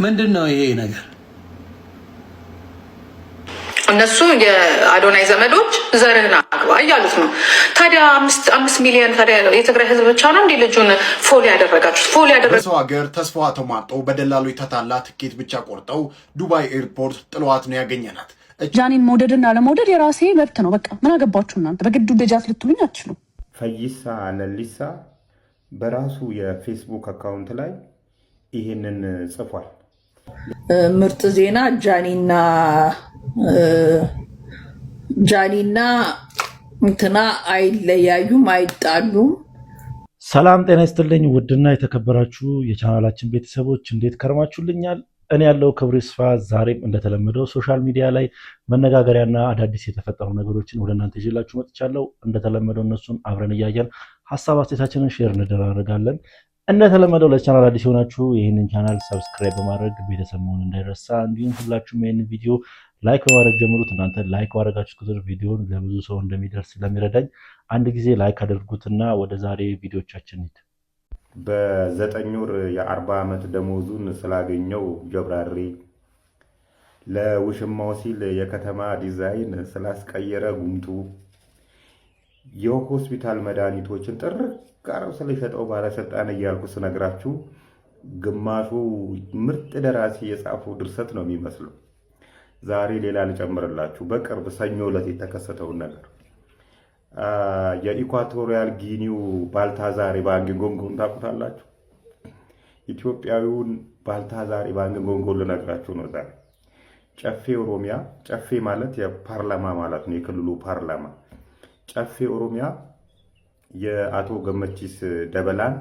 ምንድነው ይሄ ነገር? እነሱ የአዶናይ ዘመዶች ዘርህን አግባ እያሉት ነው። ታዲያ 5 ሚሊዮን ታዲያ የትግራይ ህዝብ ብቻ ነው እንዴ ልጁን ፎሎ ያደረጋችሁት? ፎሎ በሰው ሀገር ተስፋዋ ተሟጦ በደላሉ ተታላ ትኬት ብቻ ቆርጠው ዱባይ ኤርፖርት ጥለዋት ነው ያገኘናት። ጃኒን መውደድና ለመውደድ የራሴ መብት ነው። በቃ ምን አገባችሁ እናንተ? በግዱ ደጃት ልትሉኝ አትችሉም። ፈይሳ ለሊሳ በራሱ የፌስቡክ አካውንት ላይ ይሄንን ጽፏል። ምርጥ ዜና ጃኒና እንትና አይለያዩም፣ አይጣሉም። ሰላም ጤና ይስጥልኝ። ውድና የተከበራችሁ የቻናላችን ቤተሰቦች እንዴት ከርማችሁልኛል? እኔ ያለው ክብር ይስፋ። ዛሬም እንደተለመደው ሶሻል ሚዲያ ላይ መነጋገሪያና አዳዲስ የተፈጠሩ ነገሮችን ወደ እናንተ ይዤላችሁ መጥቻለሁ። እንደተለመደው እነሱን አብረን እያየን ሀሳብ አስተያየታችንን ሼር እንደራረጋለን። እንደተለመደው ለቻናል አዲስ ሆናችሁ ይህንን ቻናል ሰብስክራይብ በማድረግ ቤተሰብ መሆን እንዳይረሳ፣ እንዲሁም ሁላችሁም ይህንን ቪዲዮ ላይክ በማድረግ ጀምሩት። እናንተ ላይክ ባደረጋችሁ ቁጥር ቪዲዮን ለብዙ ሰው እንደሚደርስ ስለሚረዳኝ አንድ ጊዜ ላይክ አድርጉትና ወደ ዛሬ ቪዲዮቻችን ሂድ። በ9 ወር የ40 ዓመት ደሞዙን ስላገኘው ጀብራሪ፣ ለውሽማው ሲል የከተማ ዲዛይን ስላስቀየረ ጉምቱ፣ የሆስፒታል መድኃኒቶችን ጥርቃረው ስለሸጠው ባለስልጣን እያልኩ ስነግራችሁ ግማሹ ምርጥ ደራሲ የጻፈው ድርሰት ነው የሚመስለው። ዛሬ ሌላ ልጨምርላችሁ። በቅርብ ሰኞ ዕለት የተከሰተውን ነገር የኢኳቶሪያል ጊኒው ባልታዛር ኢባንጊንጎን ታውቁታላችሁ? ኢትዮጵያዊውን ባልታዛር ኢባንጊንጎን ልነግራችሁ ነው ዛሬ። ጨፌ ኦሮሚያ፣ ጨፌ ማለት የፓርላማ ማለት ነው፣ የክልሉ ፓርላማ። ጨፌ ኦሮሚያ የአቶ ገመቺስ ደበላን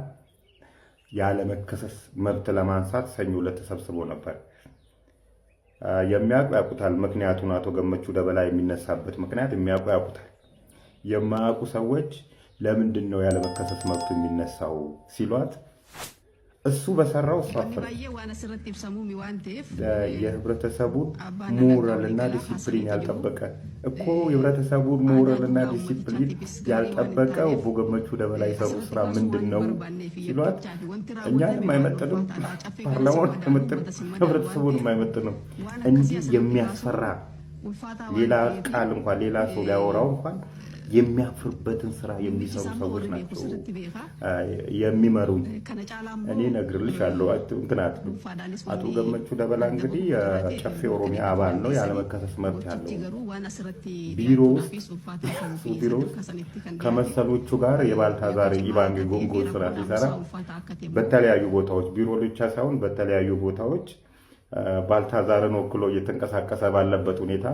ያለመከሰስ መብት ለማንሳት ሰኞ ዕለት ተሰብስቦ ነበር። የሚያውቁ ያውቁታል ምክንያቱን። አቶ ገመቹ ደበላ የሚነሳበት ምክንያት የሚያውቁ ያውቁታል። የማያውቁ ሰዎች ለምንድን ነው ያለመከሰስ መብት የሚነሳው ሲሏት እሱ በሰራው ሷፈር የህብረተሰቡን ሞራልና ዲሲፕሊን ያልጠበቀ እኮ የህብረተሰቡን ሞራልና ዲሲፕሊን ያልጠበቀ አቶ ገመቹ ደበላ የሰሩ ስራ ምንድነው ሲሏት እኛንም አይመጥንም፣ ፓርላማውን አይመጥንም፣ ህብረተሰቡን አይመጥንም። እንዲህ የሚያስፈራ ሌላ ቃል እንኳን ሌላ ሰው ሊያወራው እንኳን የሚያፍርበትን ስራ የሚሰሩ ሰዎች ናቸው የሚመሩን። እኔ ነግርልሻለሁ። እንትናት አቶ ገመቹ ደበላ እንግዲህ የጨፌ ኦሮሚያ አባል ነው፣ ያለመከሰስ መብት ያለው። ቢሮ ከመሰሎቹ ጋር የባልታዛር ኢባንጊንጎ ስራ ሲሰራ በተለያዩ ቦታዎች ቢሮ ብቻ ሳይሆን በተለያዩ ቦታዎች ባልታዛርን ወክሎ እየተንቀሳቀሰ ባለበት ሁኔታ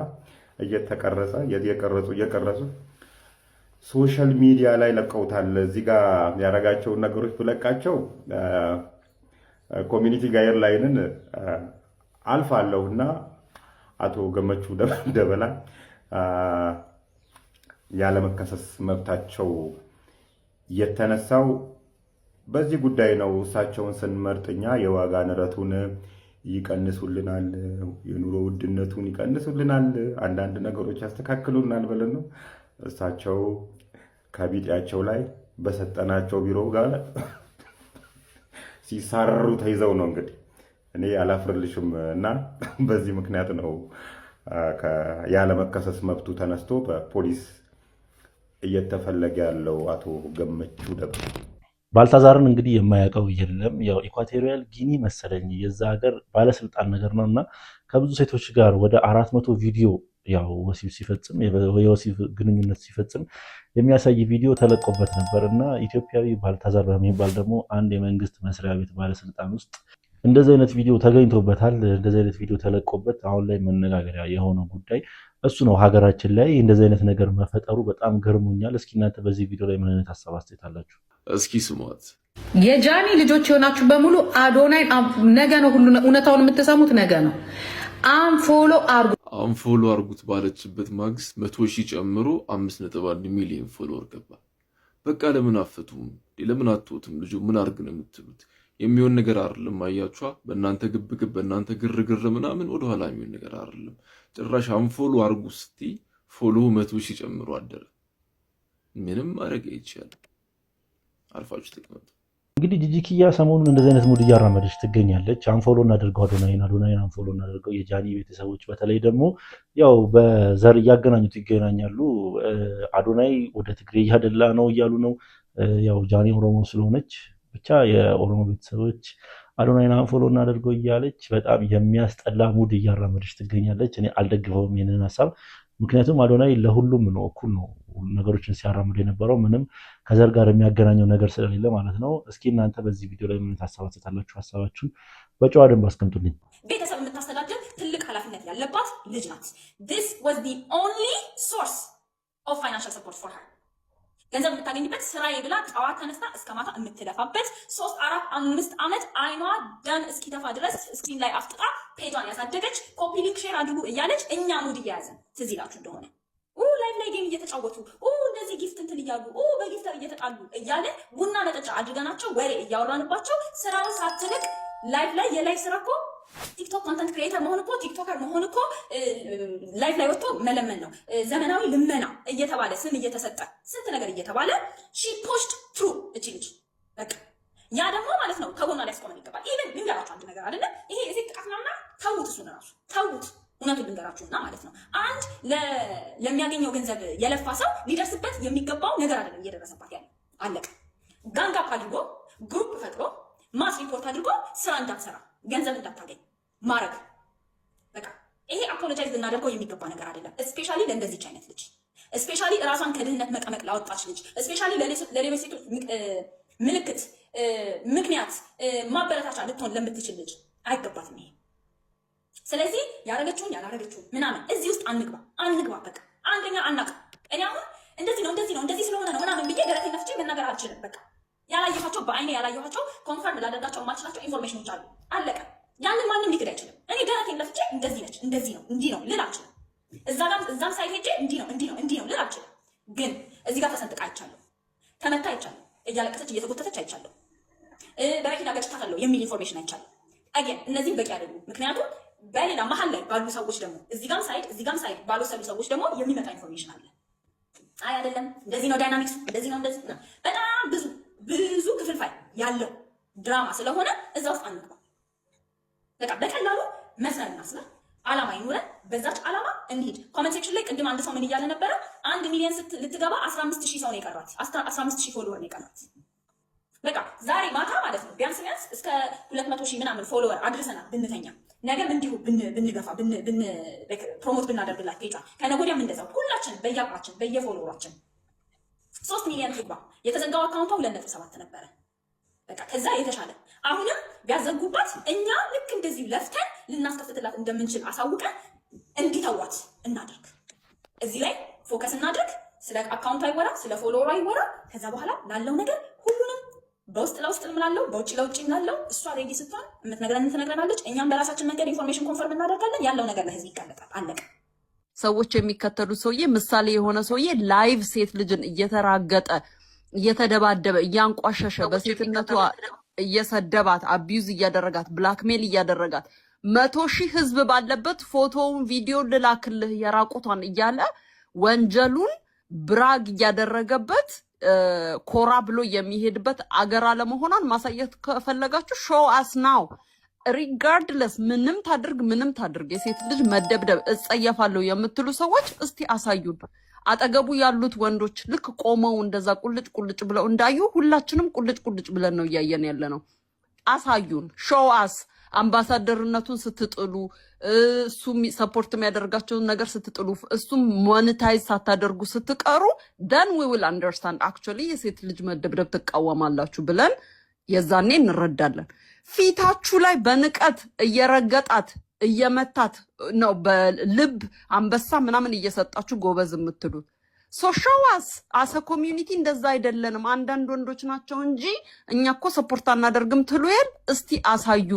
እየተቀረጸ እየቀረጹ ሶሻል ሚዲያ ላይ ለቀውታል። እዚህ ጋር ያረጋቸውን ነገሮች ብለቃቸው ኮሚኒቲ ጋይድላይንን አልፋለሁና አቶ ገመቹ ደበላ ያለመከሰስ መብታቸው የተነሳው በዚህ ጉዳይ ነው። እሳቸውን ስንመርጥኛ የዋጋ ንረቱን ይቀንሱልናል፣ የኑሮ ውድነቱን ይቀንሱልናል፣ አንዳንድ ነገሮች ያስተካክሉናል ብለን ነው። እሳቸው ከቢጤያቸው ላይ በሰጠናቸው ቢሮ ጋር ሲሳረሩ ተይዘው ነው። እንግዲህ እኔ አላፍርልሽም እና በዚህ ምክንያት ነው ያለመከሰስ መብቱ ተነስቶ በፖሊስ እየተፈለገ ያለው አቶ ገመቹ ደበላ። ባልታዛርን እንግዲህ የማያውቀው የለም። ያው ኢኳቶሪያል ጊኒ መሰለኝ የዛ ሀገር ባለስልጣን ነገር ነውና ከብዙ ሴቶች ጋር ወደ 400 ቪዲዮ ያው ወሲብ ሲፈጽም የወሲብ ግንኙነት ሲፈጽም የሚያሳይ ቪዲዮ ተለቆበት ነበርና ኢትዮጵያዊ ባልታዛር በሚባል ደግሞ አንድ የመንግስት መስሪያ ቤት ባለስልጣን ውስጥ እንደዚህ አይነት ቪዲዮ ተገኝቶበታል። እንደዚህ አይነት ቪዲዮ ተለቆበት አሁን ላይ መነጋገሪያ የሆነው ጉዳይ እሱ ነው። ሀገራችን ላይ እንደዚህ አይነት ነገር መፈጠሩ በጣም ገርሞኛል። እስኪ እናንተ በዚህ ቪዲዮ ላይ ምን አይነት ሀሳብ አስተያየት አላችሁ? እስኪ ስሟት። የጃኒ ልጆች የሆናችሁ በሙሉ አዶናይ ነገ ነው ሁሉ እውነታውን የምትሰሙት ነገ ነው። አንፎሎ አርጉት ባለችበት ማግስት 100,000 ጨምሮ 5.1 ሚሊዮን ፎሎወር ገባ። በቃ ለምን አፈቱም? ለምን አትወቱም? ልጁ ምን አርግ ነው የምትሉት? የሚሆን ነገር አይደለም። አያችኋ፣ በእናንተ ግብግብ በእናንተ ግርግር ምናምን ወደ ኋላ የሚሆን ነገር አይደለም። ጭራሽ አንፎሎ አርጉ ስቲ ፎሎ 100,000 ጨምሮ አደረ። ምንም ማድረግ አይቻልም። አርፋችሁ ተቀመጡ። እንግዲህ ጂጂኪያ ሰሞኑን እንደዚህ አይነት ሙድ እያራመደች ትገኛለች። አንፎሎ እናደርገው አዶናይን አንፎሎ እናደርገው። የጃኒ ቤተሰቦች በተለይ ደግሞ ያው በዘር እያገናኙት ይገናኛሉ። አዶናይ ወደ ትግሬ እያደላ ነው እያሉ ነው። ያው ጃኒ ኦሮሞ ስለሆነች ብቻ የኦሮሞ ቤተሰቦች አዶናይን አንፎሎ እናደርገው እያለች በጣም የሚያስጠላ ሙድ እያራመደች ትገኛለች። እኔ አልደግፈውም ይህንን ሀሳብ። ምክንያቱም አዶናይ ለሁሉም ነው እኩል ነው ነገሮችን ሲያራምድ የነበረው ምንም ከዘር ጋር የሚያገናኘው ነገር ስለሌለ ማለት ነው። እስኪ እናንተ በዚህ ቪዲዮ ላይ ምን ታስባላችሁ? ሀሳባችሁን በጨዋ ደንብ አስቀምጡልኝ። ቤተሰብ የምታስተዳድር ትልቅ ኃላፊነት ያለባት ልጅ ናት። this was the only source of financial support for her። ገንዘብ የምታገኝበት ስራዬ ብላ ጠዋት ተነስታ እስከ ማታ የምትለፋበት 3 4 5 ዓመት አይኗ ደም እስኪተፋ ድረስ ስክሪን ላይ አፍጥጣ ፔጇን ያሳደገች ኮፒ ሊንክ ሼር አድርጉ እያለች እኛ ሙድ እያያዘን ትዝ ይላችሁ እንደሆነ ላይቭ ላይ ጌም እየተጫወቱ እንደዚህ ጊፍት እንትን እያሉ በጊፍተር እየተጣሉ እያለ ቡና መጠጫ አድርገናቸው ወሬ እያወራንባቸው ስራውን ሳትንቅ ላይቭ ላይ የላይ ስራ እኮ ቲክቶክ ኮንተንት ክሪኤተር መሆን እኮ ቲክቶከር መሆን እኮ ላይቭ ላይ ወጥቶ መለመን ነው። ዘመናዊ ልመና እየተባለ ስም እየተሰጠ ስንት ነገር እየተባለ ሺ ፖስት ትሩ እቺ ልጅ በቃ ያ ደግሞ ማለት ነው ከጎኗ ላይ ያስቆመን ይገባል። ኢቨን ልንገራችሁ አንድ ነገር አይደለ ይሄ እዚህ ጥቃት ምናምና ተውት፣ እሱን ራሱ ተውት። እውነቱን ልንገራችሁና ማለት ነው አንድ ለሚያገኘው ገንዘብ የለፋ ሰው ሊደርስበት የሚገባው ነገር አይደለም እየደረሰባት ያለ አለቀ። ጋንግ አፕ አድርጎ ግሩፕ ፈጥሮ ማስ ሪፖርት አድርጎ ስራ እንዳትሰራ ገንዘብ እንዳታገኝ ማረግ በቃ ይሄ አፖሎጃይዝ ልናደርገው የሚገባ ነገር አይደለም። እስፔሻሊ ለእንደዚች አይነት ልጅ፣ እስፔሻሊ ራሷን ከድህነት መቀመቅ ላወጣች ልጅ፣ እስፔሻሊ ለሌሎች ሴቶች ምልክት ምክንያት ማበረታቻ ልትሆን ለምትችል ልጅ አይገባትም ይሄ። ስለዚህ ያረገችውን ያላረገችውን ምናምን እዚህ ውስጥ አንግባ በቃ አንደኛ አናቅ። እኔ አሁን እንደዚህ ነው እንደዚህ ስለሆነ ነው ምናምን ብዬ ደረቴ ነፍቼ መናገር አልችልም። በቃ ያላየኋቸው በአይኔ ያላየኋቸው ኮንፈርም ላደርጋቸው የማልችላቸው ኢንፎርሜሽኖች አሉ። አለቀ። ያንን ማንም ሊክድ አይችልም። እኔ ደረቴን ነፍቼ እንደዚህ ነች እንደዚህ ነው እንዲህ ነው ልል አልችልም። እዛም ሳይት ሄጄ እንዲህ ነው ልል አልችልም። ግን እዚህ ጋር ተሰንጥቃ አይቻለሁ፣ ተመታ አይቻለሁ፣ እያለቀሰች እየተጎተተች አይቻለሁ፣ በመኪና ገጭታታለሁ የሚል ኢንፎርሜሽን አይቻለሁ። አገን እነዚህም በቂ አይደሉም። ምክንያቱም በሌላ መሀል ላይ ባሉ ሰዎች ደግሞ እዚህ ጋም ሳይድ ባልወሰዱ ሰዎች ደግሞ የሚመጣ ኢንፎርሜሽን አለ። አይ አይደለም እንደዚህ ነው ዳይናሚክስ እንደዚህ ነው በጣም ብዙ ክፍልፋይ ያለው ድራማ ስለሆነ እዛ ውስጥ አንግባ። በቃ በቀላሉ መስራት እናስላል። አላማ ይኑረን፣ በዛች አላማ እንሂድ። ኮሜንት ሴክሽን ላይ ቅድም አንድ ሰው ምን እያለ ነበረ? 1 ሚሊዮን ልትገባ 15000 ሰው ነው የቀራት፣ 15000 ፎሎወር ነው የቀራት። በቃ ዛሬ ማታ ማለት ነው ቢያንስ እስከ 200,000 ምናምን ፎሎወር አድርሰናል ብንተኛ፣ ነገም እንዲሁ ብንገፋ ፕሮሞት ብናደርግላት ፔጇ፣ ከነገ ወዲያም እንደዛው ሁላችን በየአቅማችን በየፎሎወራችን 3 ሚሊዮን ትግባ። የተዘጋው አካውንቷ 2.7 ነበረ። በቃ ከዛ የተሻለ አሁንም ቢያዘጉባት እኛ ልክ እንደዚሁ ለፍተን ልናስከፍትላት እንደምንችል አሳውቀን እንዲተዋት እናድርግ። እዚህ ላይ ፎከስ እናድርግ። ስለ አካውንቷ ይወራ፣ ስለ ፎሎወሯ ይወራ። ከዛ በኋላ ላለው ነገር ሁሉንም በውስጥ ለውስጥ እምላለው፣ በውጭ ለውጭ እምላለው። እሷ ሬዲ ስትሆን የምትነግረን ትነግረናለች። እኛም በራሳችን መንገድ ኢንፎርሜሽን ኮንፈርም እናደርጋለን። ያለው ነገር ለህዝብ ይጋለጣል። አለቀ። ሰዎች የሚከተሉት ሰውዬ ምሳሌ የሆነ ሰውዬ ላይቭ ሴት ልጅን እየተራገጠ እየተደባደበ እያንቋሸሸ በሴትነቷ እየሰደባት አቢዩዝ እያደረጋት ብላክሜል እያደረጋት 100,000 ህዝብ ባለበት ፎቶውን ቪዲዮ ልላክልህ የራቁቷን እያለ ወንጀሉን ብራግ እያደረገበት ኮራ ብሎ የሚሄድበት አገር አለመሆኗን ማሳየት ከፈለጋችሁ ሾው አስ ናው። ሪጋርድለስ ምንም ታድርግ የሴት ልጅ መደብደብ እጸየፋለሁ የምትሉ ሰዎች እስቲ አሳዩን። አጠገቡ ያሉት ወንዶች ልክ ቆመው እንደዛ ቁልጭ ብለው እንዳዩ ሁላችንም ቁልጭ ብለን ነው እያየን ያለ ነው። አሳዩን። ሾው አስ አምባሳደርነቱን ስትጥሉ፣ እሱም ሰፖርት የሚያደርጋቸውን ነገር ስትጥሉ፣ እሱም ሞኔታይዝ ሳታደርጉ ስትቀሩ then we will understand actually የሴት ልጅ መደብደብ ትቃወማላችሁ ብለን የዛኔ እንረዳለን። ፊታችሁ ላይ በንቀት እየረገጣት እየመታት ነው በልብ አንበሳ ምናምን እየሰጣችሁ ጎበዝ የምትሉት ሶሻዋስ አሰ ኮሚዩኒቲ እንደዛ አይደለንም። አንዳንድ ወንዶች ናቸው እንጂ እኛ እኮ ሰፖርት አናደርግም ትሉየል። እስቲ አሳዩ።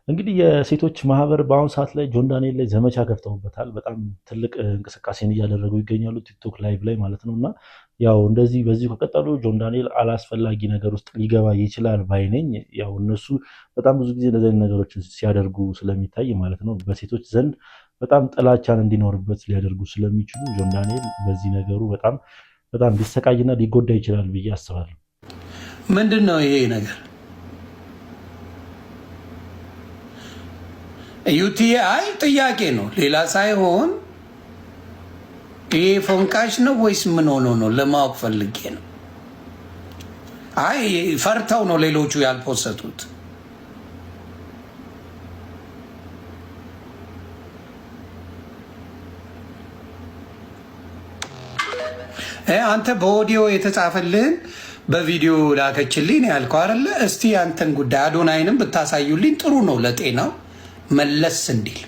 እንግዲህ የሴቶች ማህበር በአሁኑ ሰዓት ላይ ጆን ዳንኤል ላይ ዘመቻ ከፍተውበታል። በጣም ትልቅ እንቅስቃሴን እያደረጉ ይገኛሉ ቲክቶክ ላይቭ ላይ ማለት ነው። እና ያው እንደዚህ በዚሁ ከቀጠሉ ጆን ዳንኤል አላስፈላጊ ነገር ውስጥ ሊገባ ይችላል ባይነኝ። ያው እነሱ በጣም ብዙ ጊዜ እንደዚህ ነገሮችን ሲያደርጉ ስለሚታይ ማለት ነው በሴቶች ዘንድ በጣም ጥላቻን እንዲኖርበት ሊያደርጉ ስለሚችሉ ጆን ዳንኤል በዚህ ነገሩ በጣም ሊሰቃይና ሊጎዳ ይችላል ብዬ አስባለሁ። ምንድን ነው ይሄ ነገር? ዩቲአይ ጥያቄ ነው ሌላ ሳይሆን ይሄ ፎንቃሽ ነው ወይስ ምን ሆኖ ነው ለማወቅ ፈልጌ ነው። አይ ፈርተው ነው ሌሎቹ ያልፖሰቱት። አንተ በኦዲዮ የተጻፈልህን በቪዲዮ ላከችልኝ ያልከው አይደለ? እስቲ አንተን ጉዳይ አዶናይንም ብታሳዩልኝ ጥሩ ነው ለጤናው መለስ እንዲል።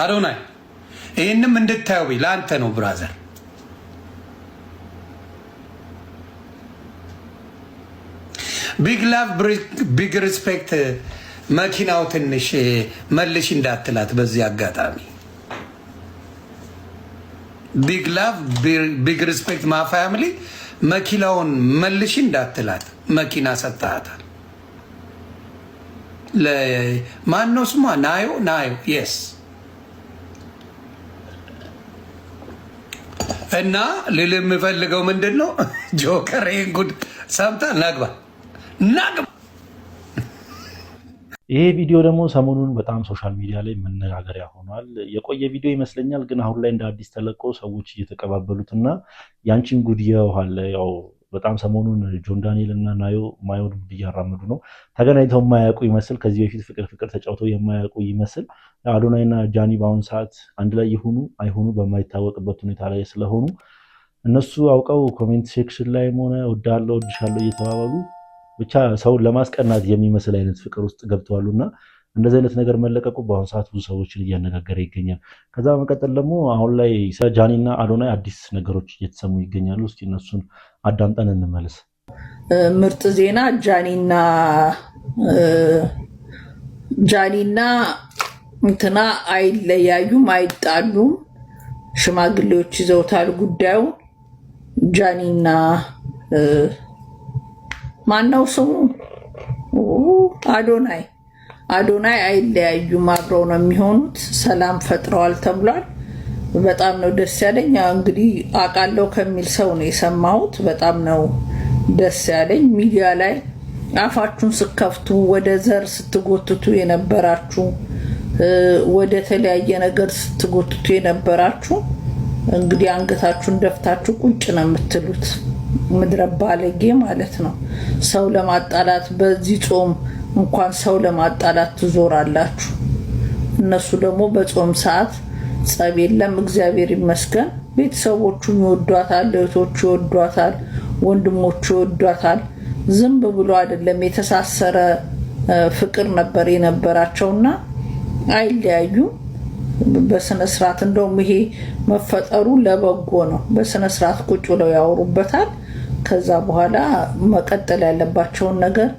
አዶናይ ይህንም እንድታየው ለአንተ ነው ብራዘር። ቢግ ላቭ ቢግ ሪስፔክት መኪናው ትንሽ መልሽ እንዳትላት በዚህ አጋጣሚ ቢግ ላቭ ቢግ ሪስፔክት ማ ፋሚሊ መኪናውን መልሽ እንዳትላት መኪና ሰጣታል። ለማነው ስሟ? ናዮ የስ እና ልል የምፈልገው ምንድን ነው ጆከር ይህን ጉድ ሰምታ ናግባ። ይሄ ቪዲዮ ደግሞ ሰሞኑን በጣም ሶሻል ሚዲያ ላይ መነጋገሪያ ሆኗል። የቆየ ቪዲዮ ይመስለኛል፣ ግን አሁን ላይ እንደ አዲስ ተለቆ ሰዎች እየተቀባበሉትና ያንቺን ጉድ የውሃል። ያው በጣም ሰሞኑን ጆን ዳንኤል እና ናዮ ማዮን ጉድ እያራመዱ ነው። ተገናኝተው የማያውቁ ይመስል ከዚህ በፊት ፍቅር ተጫውተው የማያውቁ ይመስል አዶናይና ጃኒ በአሁኑ ሰዓት አንድ ላይ ይሁኑ አይሁኑ በማይታወቅበት ሁኔታ ላይ ስለሆኑ እነሱ አውቀው ኮሜንት ሴክሽን ላይም ሆነ ወዳለው ወድሻለሁ እየተባባሉ ብቻ ሰውን ለማስቀናት የሚመስል አይነት ፍቅር ውስጥ ገብተዋሉ እና እንደዚህ አይነት ነገር መለቀቁ በአሁኑ ሰዓት ብዙ ሰዎችን እያነጋገረ ይገኛል። ከዛ በመቀጠል ደግሞ አሁን ላይ ስለ ጃኒና አዶናይ አዲስ ነገሮች እየተሰሙ ይገኛሉ። እስኪ እነሱን አዳምጠን እንመለስ። ምርጥ ዜና ጃኒና እንትና አይለያዩም፣ አይጣሉም። ሽማግሌዎች ይዘውታል ጉዳዩ። ጃኒና ማነው ስሙ አዶናይ አይለያዩም፣ አብረው ነው የሚሆኑት። ሰላም ፈጥረዋል ተብሏል። በጣም ነው ደስ ያለኝ። እንግዲህ አውቃለሁ ከሚል ሰው ነው የሰማሁት። በጣም ነው ደስ ያለኝ። ሚዲያ ላይ አፋችሁን ስከፍቱ ወደ ዘር ስትጎትቱ የነበራችሁ፣ ወደ ተለያየ ነገር ስትጎትቱ የነበራችሁ እንግዲህ አንገታችሁን ደፍታችሁ ቁጭ ነው የምትሉት። ምድረ ባለጌ ማለት ነው። ሰው ለማጣላት በዚህ ጾም እንኳን ሰው ለማጣላት ትዞራላችሁ። እነሱ ደግሞ በጾም ሰዓት ጸብ የለም፣ እግዚአብሔር ይመስገን። ቤተሰቦቹ ይወዷታል፣ እህቶቹ ይወዷታል፣ ወንድሞቹ ይወዷታል። ዝም ብሎ አይደለም፣ የተሳሰረ ፍቅር ነበር የነበራቸውና አይለያዩ በስነ ስርዓት። እንደውም ይሄ መፈጠሩ ለበጎ ነው። በስነ ስርዓት ቁጭ ብለው ያወሩበታል። ከዛ በኋላ መቀጠል ያለባቸውን ነገር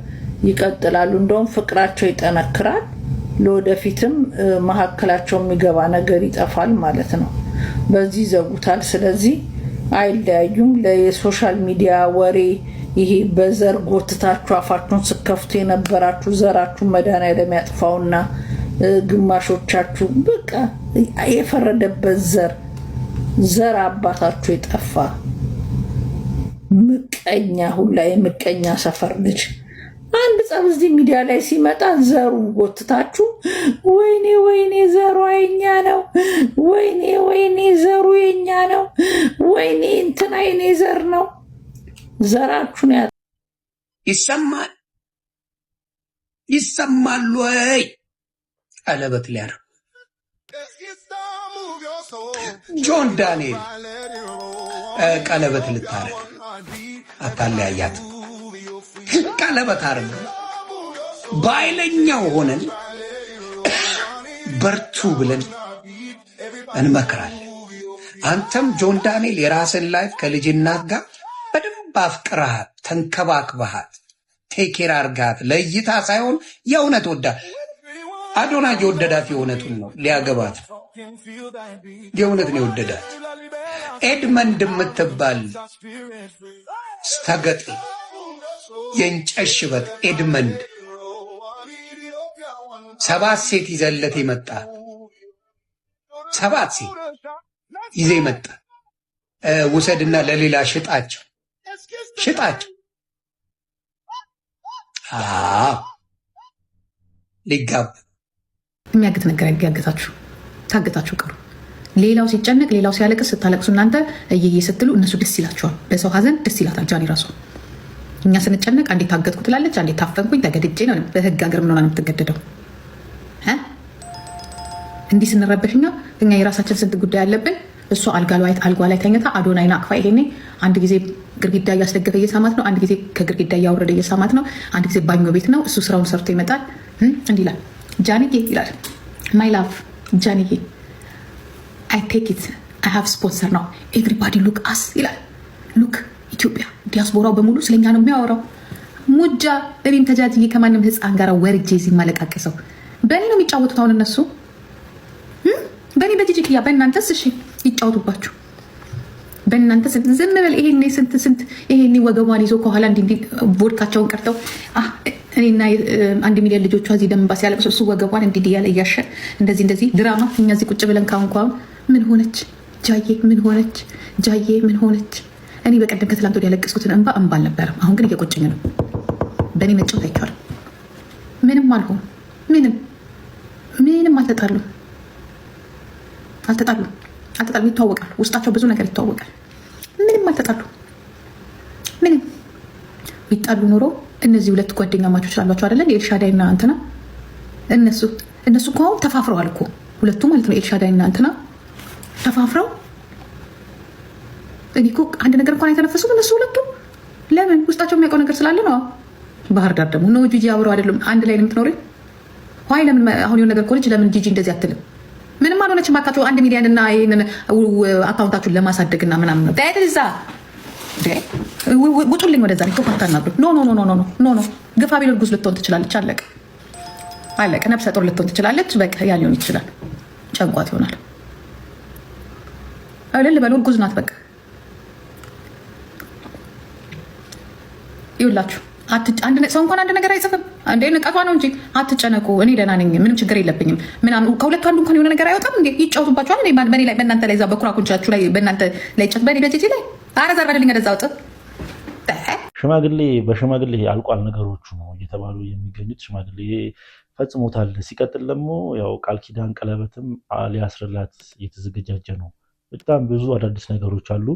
ይቀጥላሉ። እንደውም ፍቅራቸው ይጠነክራል። ለወደፊትም መሀከላቸው የሚገባ ነገር ይጠፋል ማለት ነው። በዚህ ዘጉታል። ስለዚህ አይለያዩም። ለሶሻል ሚዲያ ወሬ ይሄ በዘር ጎትታችሁ አፋችሁን ስከፍቱ የነበራችሁ ዘራችሁ መድኃኒዓለም ያጥፋውና ግማሾቻችሁ በቃ የፈረደበት ዘር አባታችሁ የጠፋ ምቀኛ ሁላ የምቀኛ ሰፈር ልጅ አንድ ጸብ እዚህ ሚዲያ ላይ ሲመጣ ዘሩን ጎትታችሁ ወይኔ ዘሩ የኛ ነው፣ ወይኔ ዘሩ የኛ ነው፣ ወይኔ እንትና የኔ ዘር ነው። ዘራችሁን ይሰማል ወይ? ቀለበት ሊያደርግ ጆን ዳንኤል ቀለበት ልታረግ አታለያያት። ቀለበት አርግ በኃይለኛው ሆነን በርቱ ብለን እንመክራለን። አንተም ጆን ዳንኤል የራስን ላይፍ ከልጅናት ጋር በደንብ አፍቅረሃት ተንከባክበሃት ቴኬር አርጋት ለእይታ ሳይሆን የእውነት ወዳ አዶናይ የወደዳት የእውነቱን ነው ሊያገባት የእውነት ነው የወደዳት። ኤድመንድ የምትባል ስተገጥ የእንጨሽበት ኤድመንድ 7 ሴት ይዘለት የመጣ 7 ሴት ይዘ መጣ። ውሰድና ለሌላ ሽጣቸው ሊጋባ የሚያግት ነገር ያገታችሁ ታገታችሁ ቀሩ። ሌላው ሲጨነቅ ሌላው ሲያለቅስ ስታለቅሱ እናንተ እየየ ስትሉ እነሱ ደስ ይላቸዋል። በሰው ሀዘን ደስ ይላታል። ጃኒ ራሱ እኛ ስንጨነቅ አንዴ ታገትኩ ትላለች፣ አንዴ ታፈንኩኝ ተገድጄ ነው። በህግ ሀገር ምን ሆና ነው የምትገደደው? እንዲህ ስንረበሽኛ እኛ የራሳችን ስንት ጉዳይ አለብን። እሷ አልጓ ላይ ተኝታ አዶናይን አቅፋ ይሄኔ አንድ ጊዜ ግርግዳ እያስደገፈ እየሳማት ነው፣ አንድ ጊዜ ከግርግዳ እያወረደ እየሳማት ነው፣ አንድ ጊዜ ባኞ ቤት ነው። እሱ ስራውን ሰርቶ ይመጣል። እንዲህ ይላል ጃኒዬ ይላል ማይ ላቭ ጃኒዬ አይ ቴክ ኢት አይ ሃቭ ስፖንሰር ነው ኤቭሪባዲ ሉክ አስ ይላል። ሉክ ኢትዮጵያ ዲያስፖራው በሙሉ ስለኛ ነው የሚያወራው። ሙጃ እኔም ተጃጅዬ ከማንም ህፃን ጋር ወርጄ ሲማለቃቀሰው በእኔ ነው የሚጫወቱት። አሁን እነሱ በእኔ በጂጂክያ በእናንተስ እሺ ይጫወቱባችሁ። በእናንተ ዝም በል። ይሄኔ ስንት ይሄኔ ወገቧን ይዞ ከኋላ እንዲህ ቮድካቸውን ቀርተው እኔና 1 ሚሊዮን ልጆቿ እዚህ ደንባ ሲያለቅሱ እሱ ወገቧን እንዲህ እያለ እያሸ እንደዚህ ድራማ እኛ እዚህ ቁጭ ብለን ካሁን ምን ሆነች ጃዬ? ምን ሆነች ጃዬ? ምን ሆነች? እኔ በቀደም ከትላንት ወዲያ ያለቀስኩትን እንባ አልነበረም። አሁን ግን እየቆጨኝ ነው። በእኔ መጫወት አይቻልም። ምንም አልሆኑ። ምንም አልተጣሉ። ይተዋወቃሉ። ውስጣቸው ብዙ ነገር ይተዋወቃል። ምንም አልተጣሉ። ምንም ቢጣሉ ኖሮ እነዚህ ሁለት ጓደኛ ማቾች አሏቸው አይደለ? ኤልሻዳይና እንትና እነሱ እኮ ተፋፍረዋል እኮ ሁለቱ ማለት ነው። ኤልሻዳይና እንትና ተፋፍረው እኔ እኮ አንድ ነገር እንኳን የተነፈሱት እነሱ ሁለቱ። ለምን? ውስጣቸው የሚያውቀው ነገር ስላለ ነው። ባህር ዳር ደግሞ ነው ጂጂ አብረው አይደለም አንድ ላይ ነው የምትኖሪው። ዋይ ለምን አሁን የሆነ ነገር ኮሌጅ ለምን ጂጂ እንደዚህ አትልም? ምንም አልሆነችም። አካቸው 1 ሚሊዮን እና ይሄንን አካውንታችሁን ለማሳደግና ምናምን ነው ታይተዛ ውጡልኝ ወደዛ ነው ተፋታና ብሎ ኖ ግፋ ቢል እርጉዝ ልትሆን ትችላለች። አለቀ። ነፍሰ ጡር ልትሆን ትችላለች። በቃ ያ ሊሆን ይችላል። ጨንቋት ይሆናል። እልል በሉ እርጉዝ ናት። በቃ ይውላችሁ ሰው እንኳን አንድ ነገር አይጽፍም። እንደ ንቀቷ ነው እንጂ አትጨነቁ፣ እኔ ደህና ነኝ፣ ምንም ችግር የለብኝም ምናምን። ከሁለቱ አንዱ እንኳን የሆነ ነገር አይወጣም እንዴ? ይጫወቱባችኋል። በእናንተ ላይ በኩራኩንቻችሁ ላይ በእናንተ ላይ ጨት በጂጂ ላይ አረዘር በደልኝ ወደዛ ውጥ በሽማግሌ አልቋል ነገሮቹ ነው እየተባሉ የሚገኙት። ሽማግሌ ፈጽሞታል። ሲቀጥል ደግሞ ያው ቃል ኪዳን ቀለበትም ሊያስርላት እየተዘገጃጀ ነው። በጣም ብዙ አዳዲስ ነገሮች አሉ።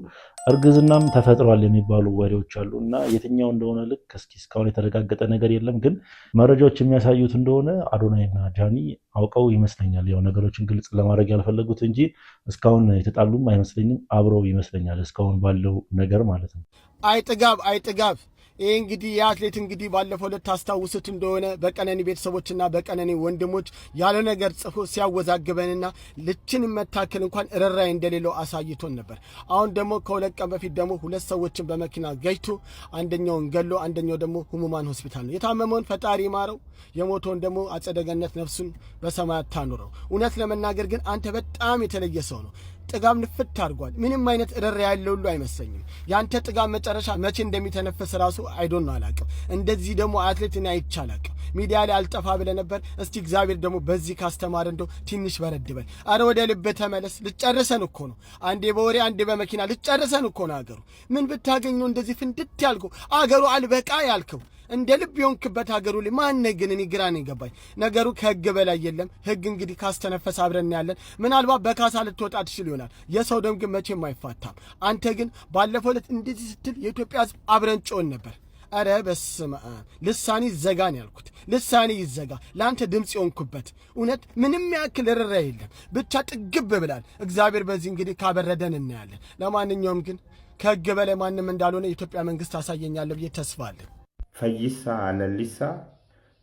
እርግዝናም ተፈጥሯል የሚባሉ ወሬዎች አሉ እና የትኛው እንደሆነ ልክ እስካሁን የተረጋገጠ ነገር የለም። ግን መረጃዎች የሚያሳዩት እንደሆነ አዶናይና ጃኒ አውቀው ይመስለኛል ያው ነገሮችን ግልጽ ለማድረግ ያልፈለጉት እንጂ እስካሁን የተጣሉም አይመስለኝም። አብረው ይመስለኛል እስካሁን ባለው ነገር ማለት ነው። አይጥጋብ ይህ እንግዲህ የአትሌት እንግዲህ ባለፈው ልታስታውሱት እንደሆነ በቀነኒ ቤተሰቦችና በቀነኒ ወንድሞች ያለ ነገር ጽፎ ሲያወዛግበንና ልችን መታከል እንኳን ርራይ እንደሌለው አሳይቶን ነበር። አሁን ደግሞ ከ2 ቀን በፊት ደግሞ 2 ሰዎችን በመኪና ገጭቶ አንደኛውን ገሎ አንደኛው ደግሞ ህሙማን ሆስፒታል ነው። የታመመውን ፈጣሪ ማረው፣ የሞተውን ደግሞ አጸደ ገነት ነፍሱን በሰማያት ታኑረው። እውነት ለመናገር ግን አንተ በጣም የተለየ ሰው ነው። ጥጋብ ንፍት አድርጓል። ምንም አይነት ርራ ያለው ሁሉ አይመስለኝም። ያንተ ጥጋብ መጨረሻ መቼ እንደሚተነፈስ ራሱ አይዶን ነው አላውቅም። እንደዚህ ደግሞ አትሌትን አይቼ አላውቅም። ሚዲያ ላይ አልጠፋ ብለህ ነበር። እስቲ እግዚአብሔር ደግሞ በዚህ ካስተማረ እንደው ትንሽ በረድ በል። አረ ወደ ልብ ተመለስ። ልጨርሰን እኮ ነው። አንዴ በወሬ አንዴ በመኪና ልጨርሰን እኮ ነው። አገሩ ምን ብታገኝ ነው እንደዚህ ፍንድት ያልከው? አገሩ አልበቃ ያልከው እንደ ልብ የሆንክበት ሀገሩ ላይ ማነህ ግን? እኔ ግራ ነው የገባኝ ነገሩ። ከህግ በላይ የለም። ህግ እንግዲህ ካስተነፈሰ አብረን ያለን። ምናልባት በካሳ ልትወጣ ትችል ይሆናል። የሰው ደም ግን መቼም አይፋታም። አንተ ግን ባለፈው ዕለት እንደዚህ ስትል የኢትዮጵያ ህዝብ አብረን ጮን ነበር። አረ በስመ አብ ልሳኔ ይዘጋን ያልኩት ልሳኔ ይዘጋ። ለአንተ ድምፅ የሆንኩበት እውነት ምንም ያክል ርራ የለም። ብቻ ጥግብ ብላል። እግዚአብሔር በዚህ እንግዲህ ካበረደን እናያለን። ለማንኛውም ግን ከህግ በላይ ማንም እንዳልሆነ የኢትዮጵያ መንግስት አሳየኛለሁ ብዬ ተስፋ አለኝ። ፈይሳ ለሊሳ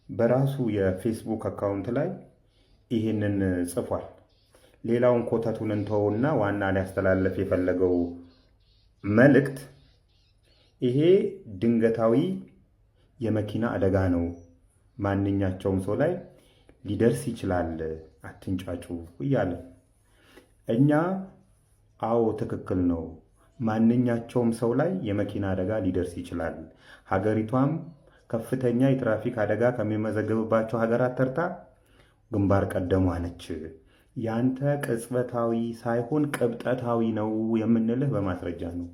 በራሱ የፌስቡክ አካውንት ላይ ይህንን ጽፏል። ሌላውን ኮተቱን እንተውና ዋና ሊያስተላለፍ የፈለገው መልእክት ይሄ ድንገታዊ የመኪና አደጋ ነው፣ ማንኛቸውም ሰው ላይ ሊደርስ ይችላል፣ አትንጫጩ እያለ እኛ አዎ ትክክል ነው፣ ማንኛቸውም ሰው ላይ የመኪና አደጋ ሊደርስ ይችላል። ሀገሪቷም ከፍተኛ የትራፊክ አደጋ ከሚመዘገብባቸው ሀገራት ተርታ ግንባር ቀደሟ ነች። ያንተ ቅጽበታዊ ሳይሆን ቅብጠታዊ ነው የምንልህ በማስረጃ ነው።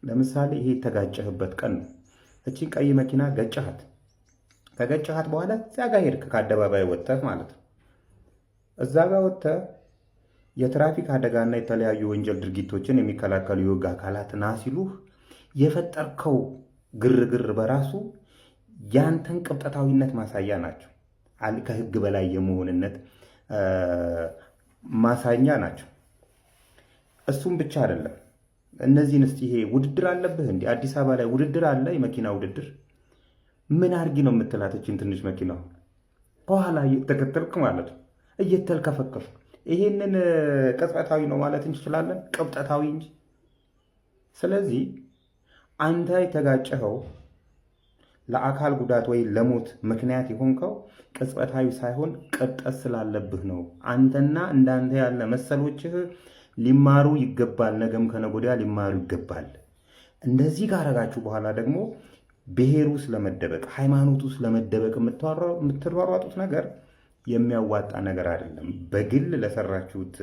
ለምሳሌ ይሄ የተጋጨህበት ቀን ነው። እቺን ቀይ መኪና ገጨሃት። ከገጨሃት በኋላ እዛ ጋር ሄድክ፣ ከአደባባይ ወጥተህ ማለት ነው። እዛ ጋር ወጥተህ የትራፊክ አደጋና የተለያዩ ወንጀል ድርጊቶችን የሚከላከሉ የህግ አካላት ና ሲሉህ የፈጠርከው ግርግር በራሱ ያንተን ቅብጠታዊነት ማሳያ ናቸው። ከህግ በላይ የመሆንነት ማሳያ ናቸው። እሱም ብቻ አይደለም። እነዚህን እስቲ ይሄ ውድድር አለብህ እንዴ? አዲስ አበባ ላይ ውድድር አለ፣ የመኪና ውድድር። ምን አርጊ ነው የምትላት እችን ትንሽ መኪና ከኋላ እየተከተልክ ማለት ነው፣ እየተልከፈከፍ። ይሄንን ቅጽበታዊ ነው ማለት እንችላለን? ቅብጠታዊ እንጂ። ስለዚህ አንተ የተጋጨኸው ለአካል ጉዳት ወይ ለሞት ምክንያት የሆንከው ቅጽበታዊ ሳይሆን ቅብጠት ስላለብህ ነው። አንተና እንዳንተ ያለ መሰሎችህ ሊማሩ ይገባል። ነገም ከነጎዲያ ሊማሩ ይገባል። እንደዚህ ካረጋችሁ በኋላ ደግሞ ብሔሩ ስለመደበቅ ሃይማኖቱ ስለመደበቅ የምትሯሯጡት ነገር የሚያዋጣ ነገር አይደለም። በግል ለሰራችሁት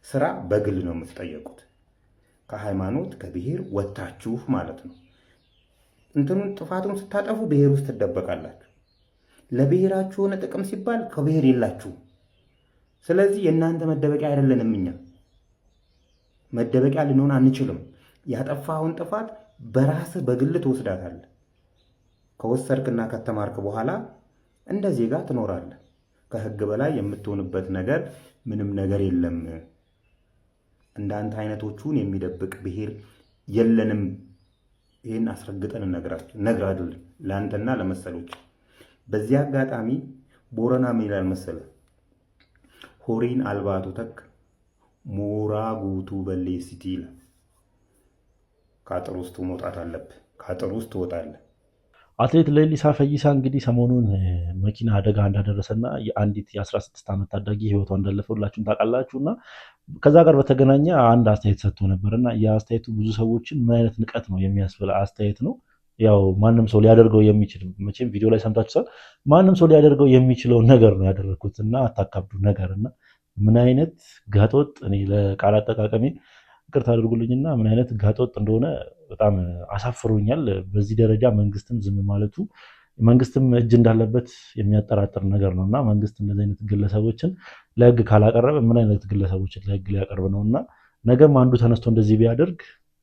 ስራ በግል ነው የምትጠየቁት። ከሃይማኖት ከብሔር ወጥታችሁ ማለት ነው። እንትኑን ጥፋቱን ስታጠፉ ብሔር ውስጥ ትደበቃላችሁ። ለብሔራችሁ ሆነ ጥቅም ሲባል ከብሔር የላችሁ። ስለዚህ የእናንተ መደበቂያ አይደለንም። እኛ መደበቂያ ልንሆን አንችልም። ያጠፋኸውን ጥፋት በራስህ በግል ትወስዳታለህ። ከወሰድክና ከተማርክ በኋላ እንደ ዜጋ ትኖራለህ። ከህግ በላይ የምትሆንበት ነገር ምንም ነገር የለም። እንዳንተ አይነቶቹን የሚደብቅ ብሔር የለንም። ይህን አስረግጠን እነግራለን ለአንተና ለመሰሎች። በዚህ አጋጣሚ ቦረና ምን ይላል መሰለህ? ሆሪን አልባቱ ተክ ሞራ ጉቱ በሌሲቲ ይላል። ከአጥር ውስጥ መውጣት አለብህ። ከአጥር ውስጥ ትወጣለህ። አትሌት ሌሊሳ ፈይሳ እንግዲህ ሰሞኑን መኪና አደጋ እንዳደረሰና የአንዲት የ16 ዓመት ታዳጊ ህይወቷ እንዳለፈ ሁላችሁም ታውቃላችሁ። እና ከዛ ጋር በተገናኘ አንድ አስተያየት ሰጥቶ ነበር እና የአስተያየቱ ብዙ ሰዎችን ምን አይነት ንቀት ነው የሚያስብል አስተያየት ነው። ያው ማንም ሰው ሊያደርገው የሚችል መቼም ቪዲዮ ላይ ሰምታችኋል። ማንም ሰው ሊያደርገው የሚችለው ነገር ነው ያደረኩት እና አታካብዱ ነገር እና ምን አይነት ጋጦጥ፣ እኔ ለቃል አጠቃቀሜ ይቅርታ አድርጉልኝና ምን አይነት ጋጦጥ እንደሆነ በጣም አሳፍሮኛል። በዚህ ደረጃ መንግስትም ዝም ማለቱ መንግስትም እጅ እንዳለበት የሚያጠራጥር ነገር ነው እና መንግስት እንደዚህ አይነት ግለሰቦችን ለህግ ካላቀረበ ምን አይነት ግለሰቦችን ለህግ ሊያቀርብ ነው? እና ነገም አንዱ ተነስቶ እንደዚህ ቢያደርግ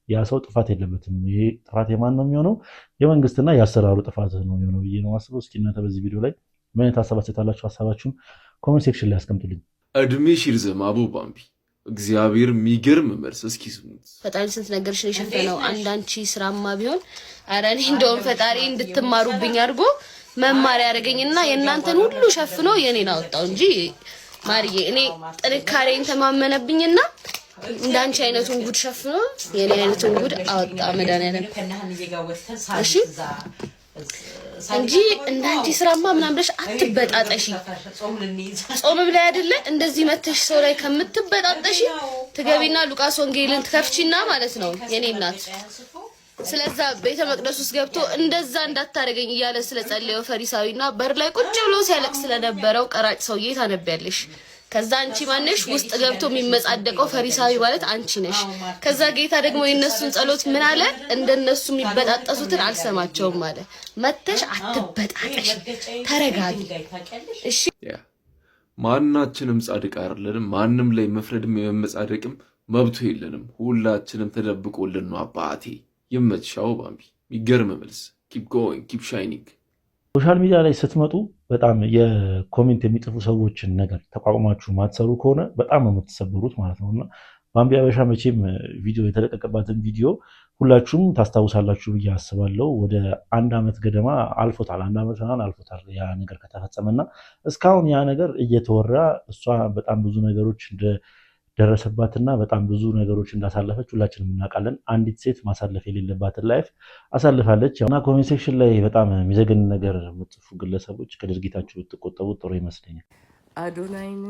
ያ ሰው ጥፋት የለበትም። ይሄ ጥፋት የማን ነው የሚሆነው? የመንግስትና የአሰራሩ ጥፋት ነው የሚሆነው ብዬ ነው ማስበው። እስኪ እናንተ በዚህ ቪዲዮ ላይ ምን አይነት ሀሳብ አስተያየታላችሁ? ሀሳባችሁን ኮሜንት ሴክሽን ላይ አስቀምጡልኝ። እድሜ ይርዘም አቡ ባምቢ። እግዚአብሔር የሚገርም መልስ። እስኪ ስሙት። ፈጣሪ ስንት ነገርሽ ነው የሸፈነው። አንዳንቺ ስራማ ቢሆን ኧረ እኔ እንደውም ፈጣሪ እንድትማሩብኝ አድርጎ መማር ያደረገኝና የእናንተን ሁሉ ሸፍኖ የኔን አወጣው እንጂ ማርዬ፣ እኔ ጥንካሬን ተማመነብኝና እንዳንቺ አይነቱን ጉድ ሸፍኖ የኔ አይነቱን ጉድ አወጣ መድኃኒዓለም። እሺ እንጂ እንዳንቺ ስራማ ምናምን ብለሽ አትበጣጠሺ። ጾምም ላይ አይደለ እንደዚህ መተሽ ሰው ላይ ከምትበጣጠሺ ትገቢና ሉቃስ ወንጌልን ትከፍቺና ማለት ነው የኔ እናት። ስለዛ ቤተ መቅደስ ውስጥ ገብቶ እንደዛ እንዳታረገኝ እያለ ስለጸለየው ፈሪሳዊና በር ላይ ቁጭ ብሎ ሲያለቅስ ስለነበረው ቀራጭ ሰውዬ ታነቢያለሽ። ከዛ አንቺ ማነሽ ውስጥ ገብቶ የሚመጻደቀው ፈሪሳዊ ማለት አንቺ ነሽ። ከዛ ጌታ ደግሞ የነሱን ጸሎት ምን አለ? እንደነሱ የሚበጣጠሱትን አልሰማቸውም አለ። መተሽ አትበጣጠሽ፣ ተረጋጊ። እሺ ማናችንም ጻድቅ አይደለንም። ማንም ላይ መፍረድም የመመጻደቅም መብቱ የለንም። ሁላችንም ተደብቆልን ነው። አባቴ ይመችሻው ባምቢ። የሚገርም መልስ። ኪፕ ጎይንግ ኪፕ ሻይኒንግ። ሶሻል ሚዲያ ላይ ስትመጡ በጣም የኮሜንት የሚጽፉ ሰዎችን ነገር ተቋቁማችሁ ማትሰሩ ከሆነ በጣም ነው የምትሰበሩት ማለት ነው። እና ባምቢ አበሻ መቼም ቪዲዮ የተለቀቀባትን ቪዲዮ ሁላችሁም ታስታውሳላችሁ ብዬ አስባለሁ። ወደ 1 ዓመት ገደማ አልፎታል። 1 ዓመት ምናምን አልፎታል ያ ነገር ከተፈጸመና እስካሁን ያ ነገር እየተወራ እሷ በጣም ብዙ ነገሮች እንደደረሰባትና በጣም ብዙ ነገሮች እንዳሳለፈች ሁላችንም እናውቃለን። አንዲት ሴት ማሳለፍ የሌለባትን ላይፍ አሳልፋለች እና ኮሜንት ሴክሽን ላይ በጣም የሚዘገን ነገር የምትጽፉ ግለሰቦች ከድርጊታችሁ ብትቆጠቡ ጥሩ ይመስለኛል። አዶናይን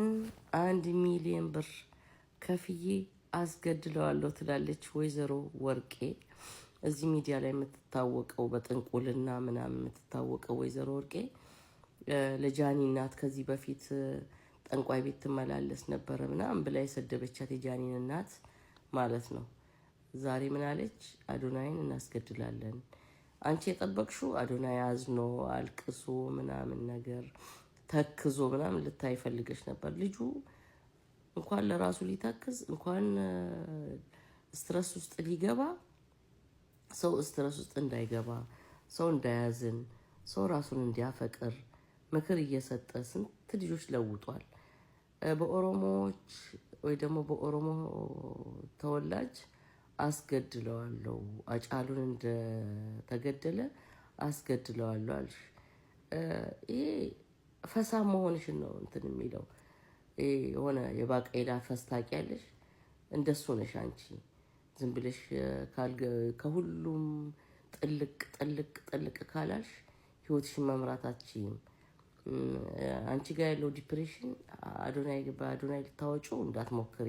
1 ሚሊዮን ብር ከፍዬ አስገድለዋለሁ ትላለች ወይዘሮ ወርቄ። እዚህ ሚዲያ ላይ የምትታወቀው በጥንቁልና ምናምን የምትታወቀው ወይዘሮ ወርቄ ለጃኒ እናት ከዚህ በፊት ጠንቋይ ቤት ትመላለስ ነበረ ምናምን ብላ የሰደበቻት የጃኒን እናት ማለት ነው። ዛሬ ምን አለች? አዶናይን እናስገድላለን አንቺ የጠበቅሽው አዶናይ አዝኖ አልቅሶ ምናምን ነገር ተክዞ ምናምን ልታይ ፈልገሽ ነበር። ልጁ እንኳን ለራሱ ሊተክዝ እንኳን ስትረስ ውስጥ ሊገባ ሰው ስትረስ ውስጥ እንዳይገባ ሰው እንዳያዝን ሰው ራሱን እንዲያፈቅር ምክር እየሰጠ ስንት ልጆች ለውጧል። በኦሮሞዎች ወይ ደግሞ በኦሮሞ ተወላጅ አስገድለዋለሁ አጫሉን እንደተገደለ አስገድለዋለሁ አልሽ። ይሄ ፈሳ መሆንሽን ነው እንትን የሚለው የሆነ የባቄላ ፈስ ታውቂያለሽ? እንደሱ ነሽ አንቺ። ዝም ብለሽ ከሁሉም ጥልቅ ካላልሽ ህይወትሽን መምራት አትችይም። አንቺ ጋር ያለው ዲፕሬሽን በአዶናይ ልታወጪው እንዳትሞክሪ።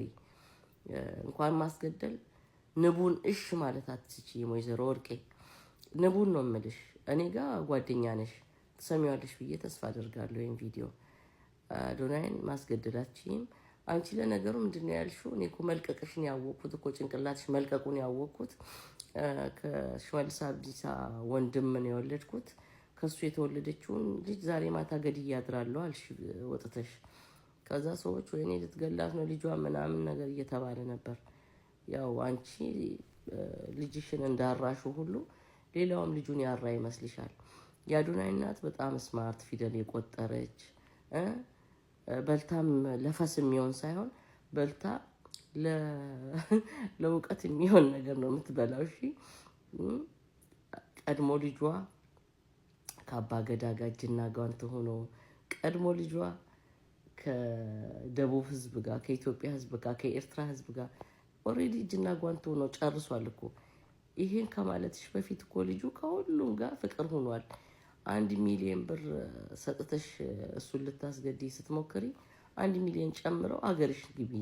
እንኳን ማስገደል ንቡን እሽ ማለት አትችይም። ወይዘሮ ወርቄ ንቡን ነው የምልሽ። እኔ ጋር ጓደኛ ነሽ ትሰሚዋለሽ ብዬ ተስፋ አደርጋለሁ። ይሄን ቪዲዮ አዶናይን ማስገደላችሁም አንቺ ለነገሩ ምንድነው ያልሽው? እኔ እኮ መልቀቅሽን ያወቅኩት እኮ ጭንቅላትሽ መልቀቁን ያወቅኩት ከሽመልስ አብዲሳ ወንድም ነው የወለድኩት። ከሱ የተወለደችውን ልጅ ዛሬ ማታ ገድዬ አድራለሁ አልሽ ወጥተሽ። ከዛ ሰዎች ወይኔ ልትገላት ነው ልጇ ምናምን ነገር እየተባለ ነበር። ያው አንቺ ልጅሽን እንዳራሹ ሁሉ ሌላውም ልጁን ያራ ይመስልሻል። የአዶናይ እናት በጣም ስማርት ፊደል የቆጠረች በልታም ለፈስ የሚሆን ሳይሆን በልታ ለእውቀት የሚሆን ነገር ነው የምትበላው። እሺ ቀድሞ ልጇ ከአባ ገዳ ጋር እጅና ጓንት ሆኖ ቀድሞ ልጇ ከደቡብ ህዝብ ጋር ከኢትዮጵያ ህዝብ ጋር ከኤርትራ ህዝብ ጋር ኦልሬዲ እጅና ጓንት ሆኖ ጨርሷል እኮ። ይሄን ከማለትሽ በፊት እኮ ልጁ ከሁሉም ጋር ፍቅር ሆኗል። 1 ሚሊዮን ብር ሰጥተሽ እሱን ልታስገድይ ስትሞክሪ 1 ሚሊዮን ጨምረው አገርሽ ግቢ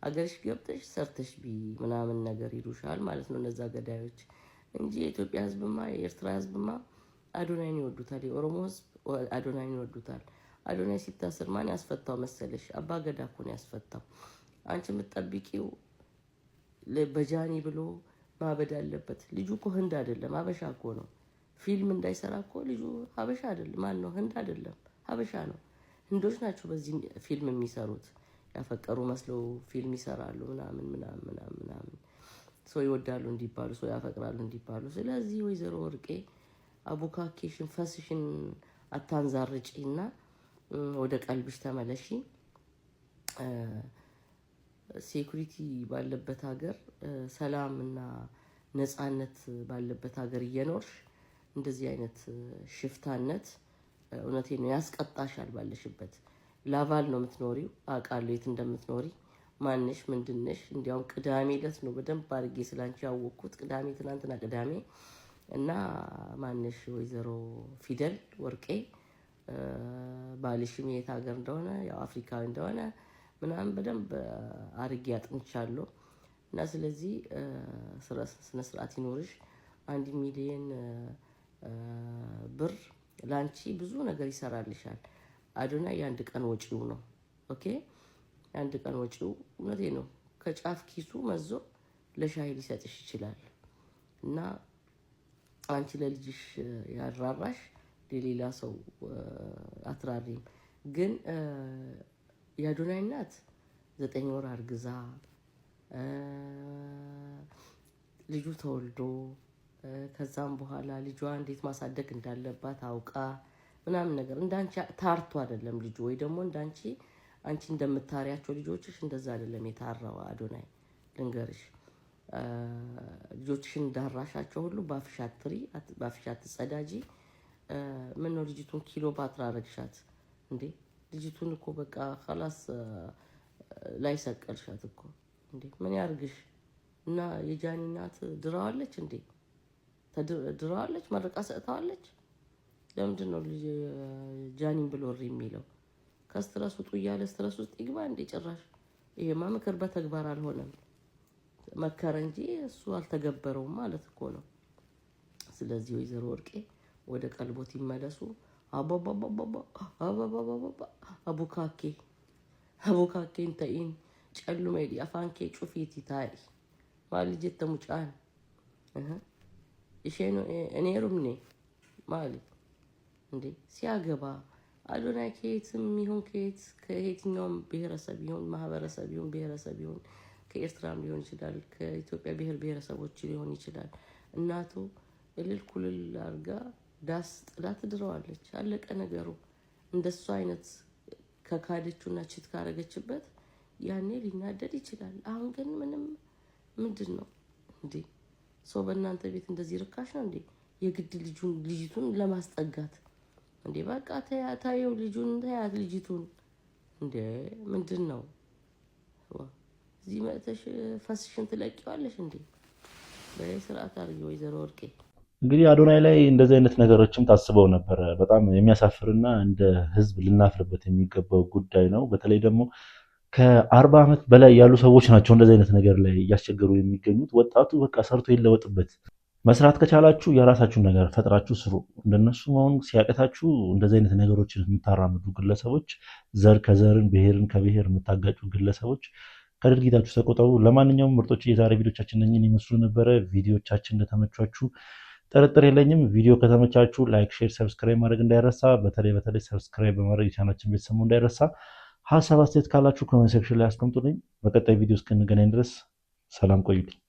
አገርሽ ገብተሽ ሰርተሽ ቢ ምናምን ነገር ይሉሻል ማለት ነው እነዛ ገዳዮች እንጂ የኢትዮጵያ ህዝብማ የኤርትራ ህዝብማ አዶናይን ይወዱታል። የኦሮሞ ህዝብ አዶናይን ይወዱታል። አዶናይ ሲታሰር ማን ያስፈታው መሰለሽ? አባ ገዳ እኮ ነው ያስፈታው። አንቺ የምትጠብቂው በጃኒ ብሎ ማበድ አለበት። ልጁ እኮ ህንድ አይደለም ሀበሻ እኮ ነው። ፊልም እንዳይሰራ እኮ ልጁ ሀበሻ አይደለም። ማን ነው? ህንድ አይደለም ሀበሻ ነው። ህንዶች ናቸው በዚህ ፊልም የሚሰሩት። ያፈቀሩ መስለው ፊልም ይሰራሉ ምናምን ምናምን ምናምን ምናምን። ሰው ይወዳሉ እንዲባሉ፣ ሰው ያፈቅራሉ እንዲባሉ። ስለዚህ ወይዘሮ ወርቄ አቡካኬሽን ፈስሽን አታንዛርጪና ወደ ቀልብሽ ተመለሺ። ሴኩሪቲ ባለበት ሀገር፣ ሰላም እና ነፃነት ባለበት ሀገር እየኖርሽ እንደዚህ አይነት ሽፍታነት እውነቴን ነው ያስቀጣሻል። ባለሽበት ላቫል ነው የምትኖሪው። አውቃለሁ የት እንደምትኖሪ ማንሽ ምንድነሽ። እንዲያውም ቅዳሜ ዕለት ነው በደንብ አድርጌ ስላንቺ ያወቅኩት። ቅዳሜ ትናንትና ቅዳሜ እና ማንሽ ወይዘሮ ፊደል ወርቄ ባልሽም የት ሀገር እንደሆነ ያው አፍሪካዊ እንደሆነ ምናምን በደንብ አድርጌ አጥንቻለሁ። እና ስለዚህ ስነ ስርዓት ይኖርሽ። 1 ሚሊዮን ብር ላንቺ ብዙ ነገር ይሰራልሻል። አዶናይ የአንድ ቀን ወጪው ነው። ኦኬ የአንድ ቀን ወጪው እውነቴ ነው። ከጫፍ ኪሱ መዞ ለሻይ ሊሰጥሽ ይችላል። እና አንቺ ለልጅሽ ያራራሽ ለሌላ ሰው አትራሪም። ግን የአዶናይ እናት 9 ወር አርግዛ ልጁ ተወልዶ ከዛም በኋላ ልጇ እንዴት ማሳደግ እንዳለባት አውቃ ምናምን ነገር እንዳንቺ ታርቶ አይደለም ልጁ። ወይ ደግሞ እንዳንቺ አንቺ እንደምታሪያቸው ልጆችሽ እንደዛ አይደለም የታራው አዶናይ። ልንገርሽ ልጆችሽን እንዳራሻቸው ሁሉ ባፍሻትሪ ባፍሻት ጸዳጂ። ምን ነው ልጅቱን ኪሎ ባትራ አረግሻት እንዴ? ልጅቱን እኮ በቃ خلاص ላይ ሰቀልሻት እኮ እንዴ። ምን ያርግሽ? እና የጃኒ እናት ድራዋለች እንዴ? ድራዋለች፣ መረቃ ሰጥታዋለች። ለምንድን ነው ልጅ ጃኒን ብሎ እሪ የሚለው? ከስትረስ ውጡ እያለ ስትረስ ውስጥ ይግባ እንዴ? ጭራሽ ይሄማ ምክር በተግባር አልሆነም። መከረ እንጂ እሱ አልተገበረውም ማለት እኮ ነው። ስለዚህ ወይዘሮ ወርቄ ወደ ቀልቦት ይመለሱ። አቡካኬ እንተኢን ጨሉ ሜዲ አፋንኬ ጩፊቲ ታይ ማልጀት ተሙጫን እኔ ሩምኔ ማለት እንዴ ሲያገባ አዶናይ ከየትም ይሁን ከየትኛውም ብሔረሰብ ይሁን ማህበረሰብ ይሁን ብሔረሰብ ይሁን ከኤርትራም ሊሆን ይችላል ከኢትዮጵያ ብሔረሰቦች ሊሆን ይችላል እናቱ እልል ኩልል አርጋ ዳስ ጥላ ትድረዋለች። አለቀ ነገሩ። እንደሱ አይነት ከካደችውና ችት ካረገችበት ያኔ ሊናደድ ይችላል። አሁን ግን ምንም ምንድነው እንዴ ሰው በእናንተ ቤት እንደዚህ ርካሽ ነው እንዴ? የግድ ልጅቱን ለማስጠጋት እንዴ በቃ ታየው ታያት ልጅቱን እንዴ ምንድነው? እዚህ መጥተሽ ፈስሽን ትለቂዋለሽ እንዴ? በስርዓት አርጊ ወይዘሮ ወርቄ። እንግዲህ አዶናይ ላይ እንደዚህ አይነት ነገሮችም ታስበው ነበር። በጣም የሚያሳፍርና እንደ ህዝብ ልናፍርበት የሚገባው ጉዳይ ነው። በተለይ ደግሞ ከ40 ዓመት በላይ ያሉ ሰዎች ናቸው እንደዚህ አይነት ነገር ላይ እያስቸገሩ የሚገኙት። ወጣቱ በቃ ሰርቶ ይለወጥበት። መስራት ከቻላችሁ የራሳችሁን ነገር ፈጥራችሁ ስሩ። እንደነሱ መሆን ሲያቀታችሁ እንደዚህ አይነት ነገሮችን የምታራምዱ ግለሰቦች፣ ዘር ከዘርን ብሔርን ከብሔር የምታጋጩ ግለሰቦች ከድርጊታችሁ ተቆጠቡ። ለማንኛውም ምርጦች የዛሬ ቪዲዮቻችን እነኝን ይመስሉ ነበረ። ቪዲዮቻችን እንደተመቻችሁ ጥርጥር የለኝም። ቪዲዮ ከተመቻችሁ ላይክ፣ ሼር፣ ሰብስክራይብ ማድረግ እንዳይረሳ። በተለይ ሰብስክራይብ በማድረግ የቻናችን ቤተሰቡ እንዳይረሳ። ሀሳብ አስተያየት ካላችሁ ኮሜንት ሴክሽን ላይ አስቀምጡልኝ። በቀጣይ ቪዲዮ እስክንገናኝ ድረስ ሰላም ቆዩልኝ።